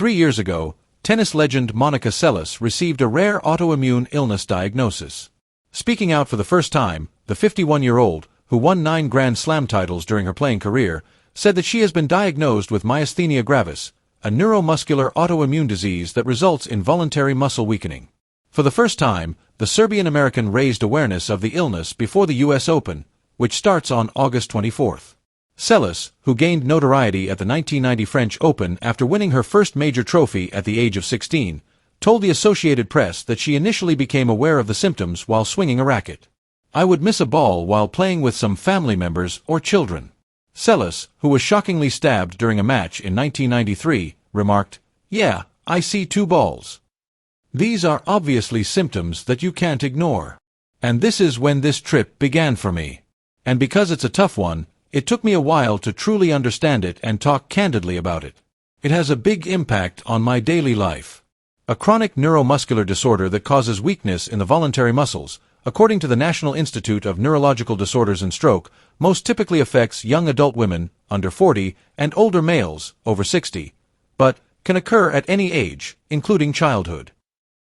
3 years ago, tennis legend Monica Seles received a rare autoimmune illness diagnosis. Speaking out for the first time, the 51-year-old, who won 9 Grand Slam titles during her playing career, said that she has been diagnosed with Myasthenia Gravis, a neuromuscular autoimmune disease that results in voluntary muscle weakening. For the first time, the Serbian-American raised awareness of the illness before the U.S. Open, which starts on August 24th. Seles, who gained notoriety at the 1990 French Open after winning her first major trophy at the age of 16, told the Associated Press that she initially became aware of the symptoms while swinging a racket. "I would miss a ball while playing with some family members or children." Seles, who was shockingly stabbed during a match in 1993, remarked, "Yeah, I see 2 balls. These are obviously symptoms that you can't ignore. And this is when this trip began for me. And because it's a tough one, it took me a while to truly understand it and talk candidly about it. It has a big impact on my daily life." A chronic neuromuscular disorder that causes weakness in the voluntary muscles, according to the National Institute of Neurological Disorders and Stroke, most typically affects young adult women, under 40, and older males, over 60, but can occur at any age, including childhood.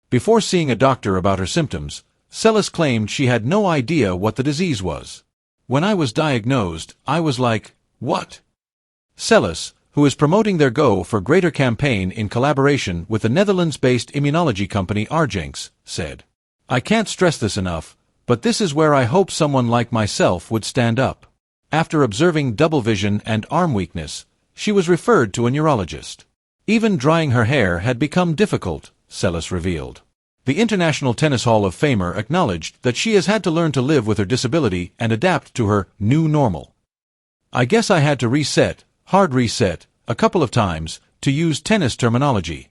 Before seeing a doctor about her symptoms, Seles claimed she had no idea what the disease was. "When I was diagnosed, I was like, what?" Seles, who is promoting their Go for Greater campaign in collaboration with the Netherlands-based immunology company Argenx, said, "I can't stress this enough, but this is where I hope someone like myself would stand up." After observing double vision and arm weakness, she was referred to a neurologist. Even drying her hair had become difficult, Seles revealed. The International Tennis Hall of Famer acknowledged that she has had to learn to live with her disability and adapt to her new normal. "I guess I had to reset, hard reset, a couple of times, to use tennis terminology.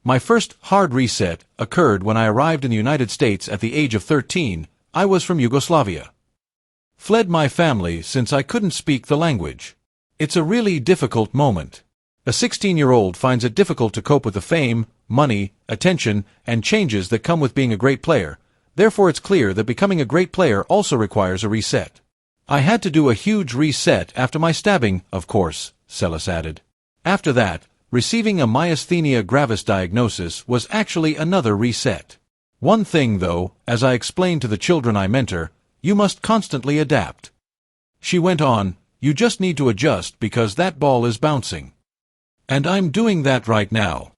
My first hard reset occurred when I arrived in the United States at the age of 13. I was from Yugoslavia. Fled my family since I couldn't speak the language. It's a really difficult moment." A 16-year-old finds it difficult to cope with the fame, money, attention, and changes that come with being a great player. Therefore it's clear that becoming a great player also requires a reset. "I had to do a huge reset after my stabbing, of course," Seles added. After that, receiving a Myasthenia Gravis diagnosis was actually another reset. "One thing though, as I explained to the children I mentor, you must constantly adapt." She went on, "You just need to adjust because that ball is bouncing. And I'm doing that right now."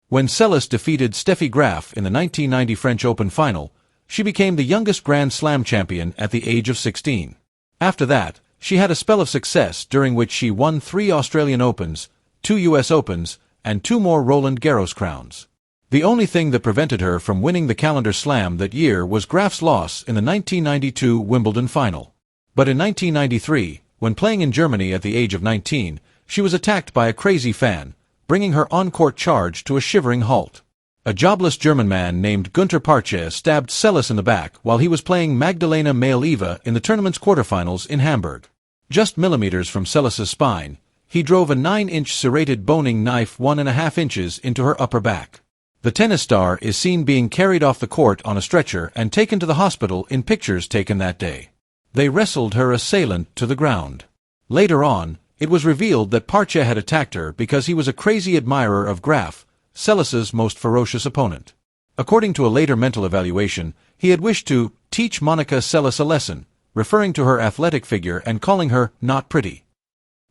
When Seles defeated Steffi Graf in the 1990 French Open final, she became the youngest Grand Slam champion at the age of 16. After that, she had a spell of success during which she won 3 Australian Opens, 2 US Opens, and 2 more Roland Garros crowns. The only thing that prevented her from winning the calendar slam that year was Graf's loss in the 1992 Wimbledon final. But in 1993, when playing in Germany at the age of 19, she was attacked by a crazy fan, bringing her on-court charge to a shivering halt. A jobless German man named Günter Parche stabbed Seles in the back while he was playing Magdalena Maleeva in the tournament's quarterfinals in Hamburg. Just millimeters from Seles's spine, he drove a 9-inch serrated boning knife 1.5 inches into her upper back. The tennis star is seen being carried off the court on a stretcher and taken to the hospital in pictures taken that day. They wrestled her assailant to the ground. Later on, it was revealed that Parche had attacked her because he was a crazy admirer of Graf, Seles's most ferocious opponent. According to a later mental evaluation, he had wished to teach Monica Seles a lesson, referring to her athletic figure and calling her not pretty.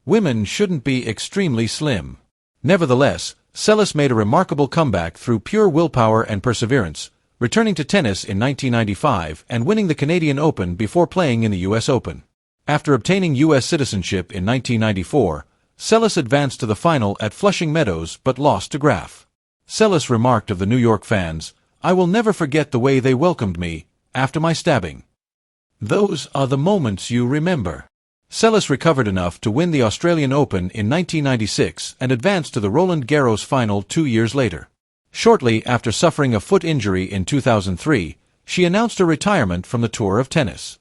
Women shouldn't be extremely slim. Nevertheless, Seles made a remarkable comeback through pure willpower and perseverance, returning to tennis in 1995 and winning the Canadian Open before playing in the US Open. After obtaining U.S. citizenship in 1994, Seles advanced to the final at Flushing Meadows but lost to Graf. Seles remarked of the New York fans, "I will never forget the way they welcomed me after my stabbing. Those are the moments you remember." Seles recovered enough to win the Australian Open in 1996 and advanced to the Roland Garros final 2 years later. Shortly after suffering a foot injury in 2003, she announced her retirement from the tour of tennis.